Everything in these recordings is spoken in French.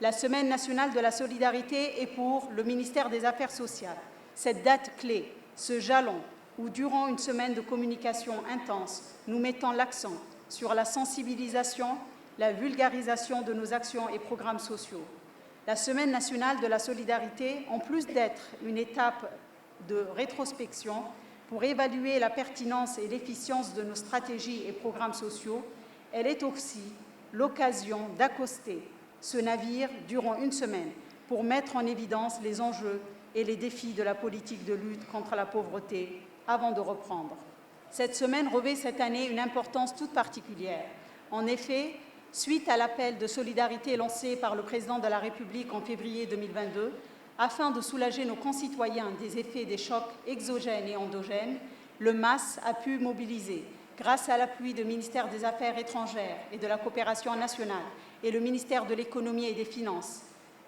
La Semaine nationale de la solidarité est pour le ministère des Affaires sociales. Cette date clé, ce jalon, où durant une semaine de communication intense, nous mettons l'accent sur la sensibilisation, la vulgarisation de nos actions et programmes sociaux. La Semaine nationale de la solidarité, en plus d'être une étape de rétrospection pour évaluer la pertinence et l'efficience de nos stratégies et programmes sociaux, elle est aussi l'occasion d'accoster ce navire durant une semaine pour mettre en évidence les enjeux et les défis de la politique de lutte contre la pauvreté avant de reprendre. Cette semaine revêt cette année une importance toute particulière. En effet, suite à l'appel de solidarité lancé par le Président de la République en février 2022, afin de soulager nos concitoyens des effets des chocs exogènes et endogènes, le MAS a pu mobiliser, grâce à l'appui du ministère des Affaires étrangères et de la coopération nationale et le ministère de l'Économie et des Finances,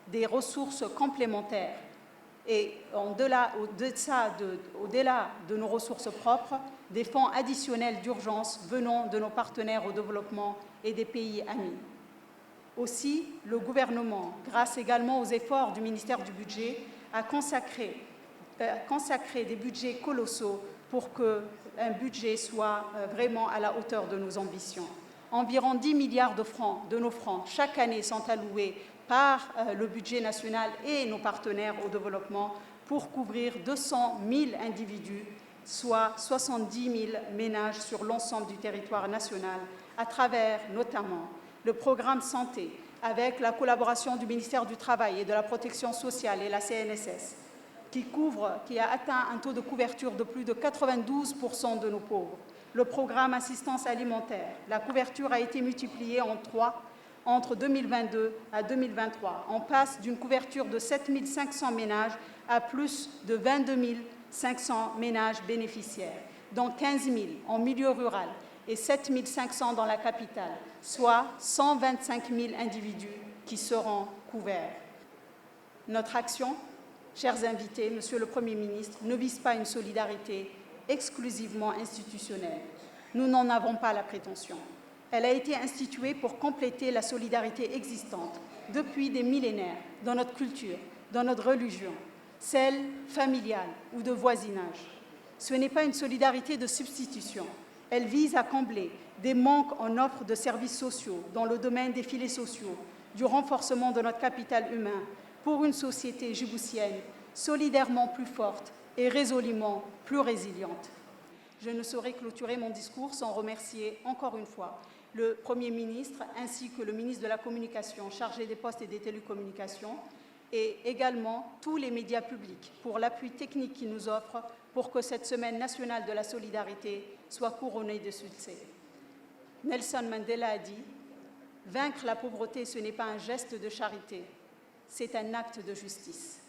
des ressources complémentaires. Et au-delà de nos ressources propres, des fonds additionnels d'urgence venant de nos partenaires au développement et des pays amis. Aussi, le gouvernement, grâce également aux efforts du ministère du Budget, a consacré des budgets colossaux pour qu'un budget soit vraiment à la hauteur de nos ambitions. Environ 10 milliards de nos francs chaque année sont alloués par le budget national et nos partenaires au développement pour couvrir 200 000 individus, soit 70 000 ménages sur l'ensemble du territoire national, à travers notamment le programme Santé, avec la collaboration du ministère du Travail et de la Protection sociale et la CNSS, qui a atteint un taux de couverture de plus de 92% de nos pauvres. Le programme Assistance alimentaire, la couverture a été multipliée en 3 entre 2022 à 2023. On passe d'une couverture de 7 500 ménages à plus de 22 500 ménages bénéficiaires, dont 15 000 en milieu rural et 7 500 dans la capitale, soit 125 000 individus qui seront couverts. Notre action, chers invités, Monsieur le Premier ministre, ne vise pas une solidarité exclusivement institutionnelle. Nous n'en avons pas la prétention. Elle a été instituée pour compléter la solidarité existante depuis des millénaires dans notre culture, dans notre religion, celle familiale ou de voisinage. Ce n'est pas une solidarité de substitution. Elle vise à combler des manques en offre de services sociaux dans le domaine des filets sociaux, du renforcement de notre capital humain pour une société djiboutienne solidairement plus forte et résolument plus résiliente. Je ne saurais clôturer mon discours sans remercier encore une fois le Premier ministre ainsi que le ministre de la Communication chargé des Postes et des Télécommunications et également tous les médias publics pour l'appui technique qu'ils nous offrent pour que cette Semaine nationale de la solidarité soit couronnée de succès. Nelson Mandela a dit « Vaincre la pauvreté, ce n'est pas un geste de charité, c'est un acte de justice ».